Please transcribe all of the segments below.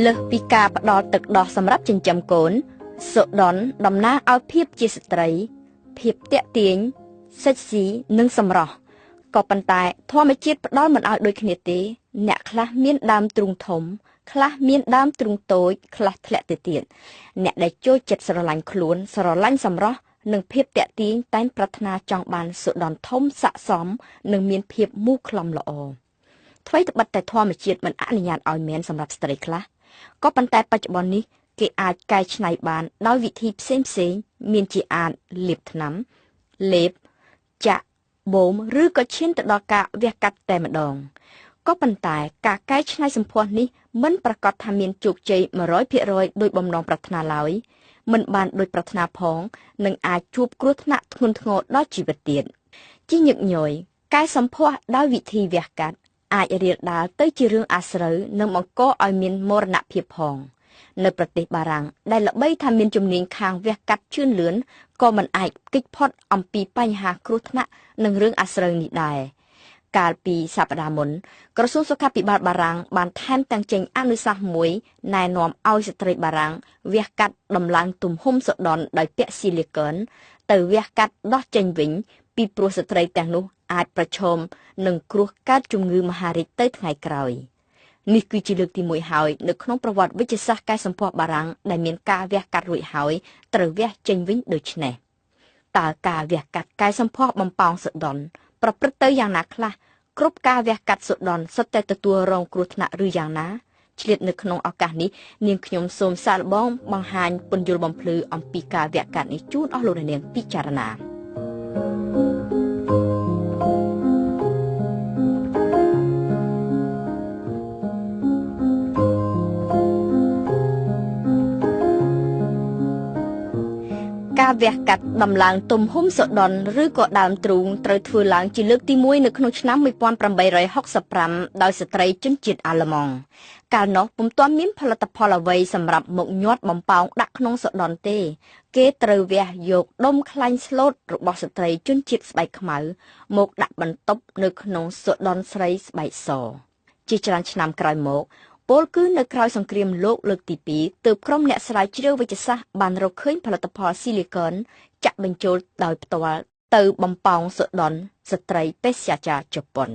លើសពីការផ្ដល់ទឹកដោះសម្រាប់ចិញ្ចឹមកូនសុដនតំណាងឲ្យភាពជាស្ត្រីភាពតាក់ទាញសិចស៊ីនិងសម្រស់ក៏ប៉ុន្តែធម្មជាតិផ្ដល់មិនឲ្យដូចគ្នាទេអ្នកខ្លះមានដើមទ្រូងធំខ្លះមានដើមទ្រូងតូចខ្លះធ្លាក់ទៅទៀតអ្នកដែលចូលចិត្តស្រឡាញ់ខ្លួនស្រឡាញ់សម្រស់និងភាពតាក់ទាញតែងប្រាថ្នាចង់បានសុដនធំស័ក្តិសមនិងមានភាពមូលខ្លំល្អថ្មីត្បិតតែធម្មជាតិមិនអនុញ្ញាតឲ្យមានសម្រាប់ស្ត្រីខ្លះក៏ប៉ុន្តែបច្ចុប្បន្ននេះគេអាចកែច្នៃបានដោយវិធីផ្សេងៗមានជាអាចលាបថ្នាំលេបចាក់បូមឬក៏ឈានទៅដល់ការវះកាត់តែម្ដងក៏ប៉ុន្តែការកែច្នៃសម្ផស្សនេះមិនប្រកាសថាមានជោគជ័យ 100% ដោយបំណងប្រាថ្នាឡើយមិនបានដោយប្រាថ្នាផងនិងអាចជួបគ្រោះថ្នាក់ធ្ងន់ធ្ងរដល់ជីវិតទៀតជាញឹកញយកែសម្ផស្សដោយវិធីវះកាត់អាចរាលដាលទៅជារឿងអាស្រូវនិងបង្កឲ្យមានមរណភាពផងនៅប្រទេសបារាំងដែលល្បីថាមានជំនាញខាងវះកាត់ជឿនលឿនក៏មិនអាចគេចផុតអំពីបញ្ហាគ្រោះថ្នាក់និងរឿងអាស្រូវនេះដែរកាលពីសប្តាហ៍មុនក្រសួងសុខាភិបាលបារាំងបានថែមទាំងចេញអនុសាសន៍មួយណែនាំឲ្យស្ត្រីបារាំងវះកាត់ដំឡើងទំហំសុដនដោយពាក់ស៊ីលីកនទៅវះកាត់ដោះចេញវិញពីព្រោះស្ត្រីទាំងនោះអាចប្រឈមនឹងគ្រោះកើតជំងឺមហារីកទៅថ្ងៃក្រោយនេះគឺជាលើកទី1ហើយនៅក្នុងប្រវត្តិវិទ្យាសាស្ត្រកែសម្ផស្សបារាំងដែលមានការវះកាត់រួចហើយត្រូវវះចេញវិញដូចនេះតើការវះកាត់កែសម្ផស្សបំប៉ោងសុដនប្រព្រឹត្តទៅយ៉ាងណាខ្លះគ្រប់ការវះកាត់សុដនសុទ្ធតែទទួលរងគ្រោះថ្នាក់ឬយ៉ាងណាឆ្លៀតនៅក្នុងឱកាសនេះនាងខ្ញុំសូមសាកល្បងបង្ហាញពន្យល់បំភ្លឺអំពីការវះកាត់នេះជូនអស់លោកអ្នកនាងពិចារណាការវះកាត់ដំឡើងទំហំសុដនឬក៏ដើមទ្រូងត្រូវធ្វើឡើងជាលើកទី1នៅក្នុងឆ្នាំ1865ដោយស្ត្រីជនជាតិអាល្លឺម៉ង់កាលនោះពុំទាន់មានផលិតផលអ្វីសម្រាប់មកញាត់បំប៉ោងដាក់ក្នុងសុដនទេគេត្រូវវះយកដុំខ្លាញ់ស្លូតរបស់ស្ត្រីជនជាតិស្បែកខ្មៅមកដាក់បន្ទប់នៅក្នុងសុដនស្រីស្បែកសជាច្រើនឆ្នាំក្រោយមកពលគឺនៅក្រោយសង្គ្រាមលោកលើកទី2ទើបក្រុមអ្នកស្រាវជ្រាវវិទ្យាសាស្ត្របានរកឃើញផលិតផលស៊ីលីកនចាក់បញ្ចូលដោយផ្ទាល់ទៅបំប៉ោងសុដនស្ត្រីពេទ្យាចារ្យជប៉ុន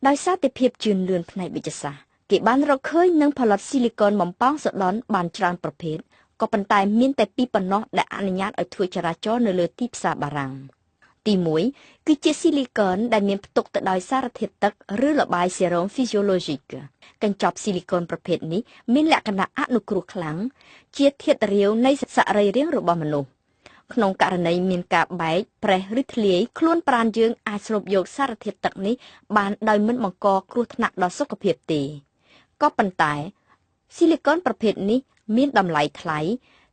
ដោយសារតែភាពជឿនលឿនផ្នែកវិទ្យាសាស្ត្រគេបានរកឃើញនឹងផលិតស៊ីលីកនបំប៉ោងសុដនបានច្រើនប្រភេទក៏ប៉ុន្តែមានតែពីរប៉ុណ្ណោះដែលអនុញ្ញាតឲ្យធ្វើចរាចរណ៍នៅលើទីផ្សារបារាំងទី1គឺជាស៊ីលីកនដែលមានផ្ទុកទៅដោយសារធាតុទឹកឬលបាយសេរ៉ូមហ្វីស៊ីយ៉ូឡូស៊ីកកញ្ចប់ស៊ីលីកនប្រភេទនេះមានលក្ខណៈអនុគ្រោះខ្លាំងជាធាតុរាវនៃសរីរាង្គរបស់មនុស្សក្នុងករណីមានការបែកប្រេះឬធ្លាយខ្លួនប្រាណយើងអាចស្រូបយកសារធាតុទឹកនេះបានដោយមិនបង្កគ្រោះថ្នាក់ដល់សុខភាពទេក៏ប៉ុន្តែស៊ីលីកនប្រភេទនេះមានតម្លៃថ្លៃ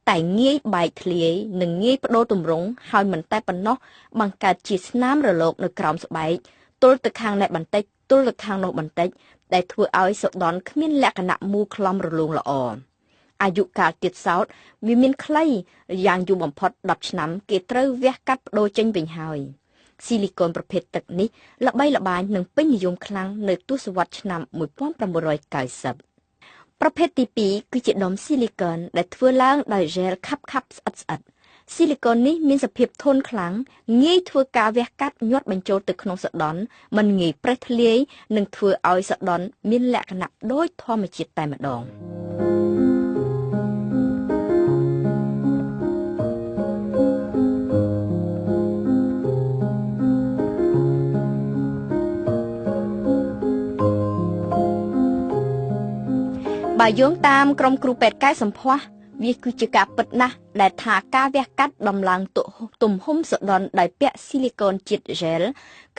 តែងាយបែកធ្លាយនិងងាយប្តូរទម្រង់ហើយមិនតែប៉ុណ្ណោះបង្កើតជាស្នាមរលោកនៅក្រោមស្បែកទល់ទៅខាងនេះបន្តិចទល់ទៅខាងនោះបន្តិចដែលធ្វើឲ្យសុដនគ្មានលក្ខណៈមូលខ្លំរលោងល្អអាយុកាលទៀតសោតវាមានខ្លីយ៉ាងយូរបំផុត10ឆ្នាំគេត្រូវវះកាត់ប្តូរចេញវិញហើយស៊ីលីកនប្រភេទទឹកនេះល្បីល្បាញនិងពេញនិយមខ្លាំងនៅទសវត្សរ៍ឆ្នាំ1990ប្រភេទទី2គឺជាដុំស៊ីលីកនដែលធ្វើឡើងដោយហ្សែលខាប់ស្អិតស៊ីលីកននេះមានសភាពធន់ខ្លាំងងាយធ្វើការវះកាត់ញាត់បញ្ចូលទៅក្នុងសុដនមិនងាយប្រេះធ្លាយនិងធ្វើឲ្យសុដនមានលក្ខណៈដូចធម្មជាតិតែម្ដងបើយោងតាមក្រុមគ្រូពេទ្យកែសម្ផស្សវាគឺជាការពិតណាស់ដែលថាការវះកាត់ដំឡើងទំហំសុដនដោយពាក់ស៊ីលីកនជាតិហ្សែល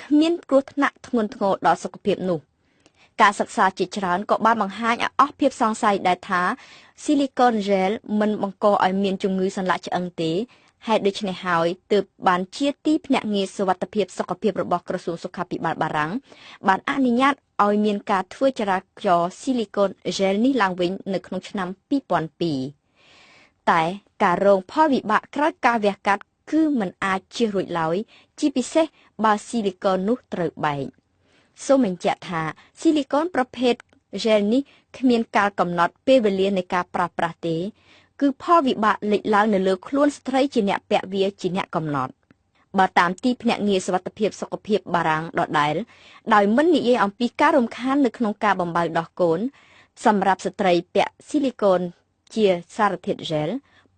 គ្មានគ្រោះថ្នាក់ធ្ងន់ធ្ងរដល់សុខភាពនោះការសិក្សាជាច្រើនក៏បានបង្ហាញឲ្យអស់ភាពសង្ស័យដែរថាស៊ីលីកនហ្សែលមិនបង្កឲ្យមានជំងឺសន្លាក់ឆ្អឹងទេហេតុដូច្នេះហើយទើបបានជាទីភ្នាក់ងារសុវត្ថិភាពសុខភាពរបស់ក្រសួងសុខាភិបាលបារាំងបានអនុញ្ញាតឲ្យមានការធ្វើចរាចរណ៍ស៊ីលីកនហ្សែលនេះឡើងវិញនៅក្នុងឆ្នាំ2002តែការរងផលវិបាកក្រោយការវះកាត់គឺមិនអាចជៀសរួចឡើយជាពិសេសបើស៊ីលីកននោះត្រូវបែកសូមបញ្ជាក់ថាស៊ីលីកនប្រភេទ gel នេះគ្មានការកំណត់ពេលវេលានៃការប្រើប្រាស់ទេគឺផលវិបាកលេចឡើងនៅលើខ្លួនស្ត្រីជាអ្នកពាក់វាជាអ្នកកំណត់បើតាមទីភ្នាក់ងារសុវត្ថិភាពសុខភាពបារាំងដដែលដោយមិននិយាយអំពីការរំខាននៅក្នុងការបំបៅដោះកូនសម្រាប់ស្ត្រីពាក់ស៊ីលីកូនជាសារធាតុ gel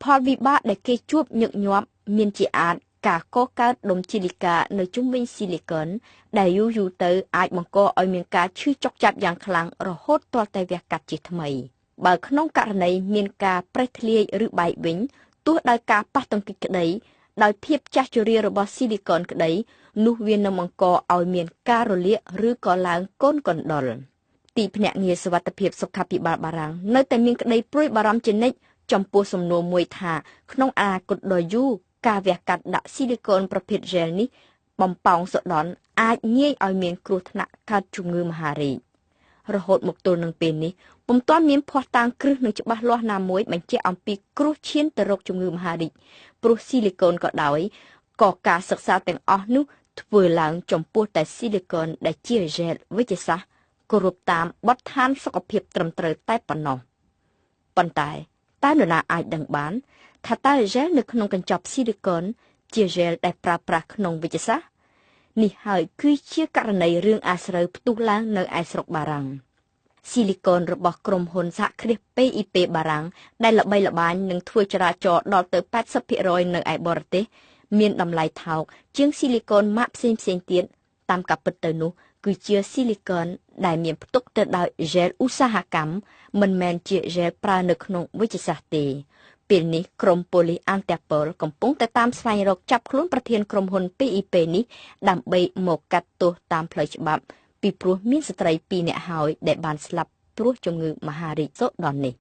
ផលវិបាកដែលគេជួបញឹកញាប់មានជាអាចការកកើតដុំជាលីកានៅជុំវិញស៊ីលីកូនដែលយូរទៅអាចបង្កឲ្យមានការឈឺចុកចាប់យ៉ាងខ្លាំងរហូតទាល់តែវះកាត់ជាថ្មីបើក្នុងករណីមានការប្រេះធ្លាយឬបែកវិញទោះដោយការប៉ះទង្គិចក្តីដោយភាពចាស់ជរារបស់ស៊ីលីកូនក្តីនោះវានឹងបង្កឲ្យមានការរលាកឬក៏ឡើងកូនកណ្ដុរទីភ្នាក់ងារសុវត្ថិភាពសុខាភិបាលបារាំងនៅតែមានក្តីព្រួយបារម្ភជានិច្ចចំពោះសំណួរមួយថាក្នុងអនាគតដ៏យូរការវះកាត់ដាក់ស៊ីលីកូនប្រភេទ gel នេះបំប៉ោងសូដនអាចងាយឲ្យមានគ្រោះថ្នាក់កើតជំងឺមហារីករហូតមកទល់នឹងពេលនេះពុំទាន់មានភស្តុតាងគ្រឹះនិងច្បាស់លាស់ណាមួយបញ្ជាក់អំពីគ្រោះឈានទៅរកជំងឺមហារីកព្រោះស៊ីលីកូនក៏ដោយក៏ការសិក្សាទាំងអស់នោះធ្វើឡើងចំពោះតែស៊ីលីកូនដែលជា gel វិទ្យាសាស្ត្រគោរពតាមបទដ្ឋានសុខភាពត្រឹមត្រូវតែប៉ុណ្ណោះប៉ុន្តែតើនរណាអាចដឹងបានថាតើ gel នៅក្នុងកញ្ចប់ស៊ីលីកូនជា gel ដែលប្រើប្រាស់ក្នុងវិទ្យាសាស្ត្រនេះហើយគឺជាករណីរឿងអាស្រូវផ្ទុះឡើងនៅឯស្រុកបារាំងស៊ីលីកូនរបស់ក្រុមហ៊ុនសហគ្រាស PIP បារាំងដែលល្បីល្បាញនឹងធ្វើចរាចរណ៍ដល់ទៅ 80% នៅឯបរទេសមានតម្លៃថោកជាងស៊ីលីកូនម៉ាកផ្សេងទៀតតាមការពិតទៅនោះគឺជាស៊ីលីកូនដែលមានផ្ទុកទៅដោយ gel ឧស្សាហកម្មមិនមែនជា gel ប្រើនៅក្នុងវិទ្យាសាស្ត្រទេពេលនេះក្រុមប៉ូលីសអានតាប៉ូលកំពុងតែតាមស្វែងរកចាប់ខ្លួនប្រធានក្រុមហ៊ុន PIP នេះដើម្បីមកកាត់ទោសតាមផ្លូវច្បាប់ពីព្រោះមានស្ត្រី2នាក់ហើយដែលបានស្លាប់ព្រោះជំងឺមហារីកសូដននេះ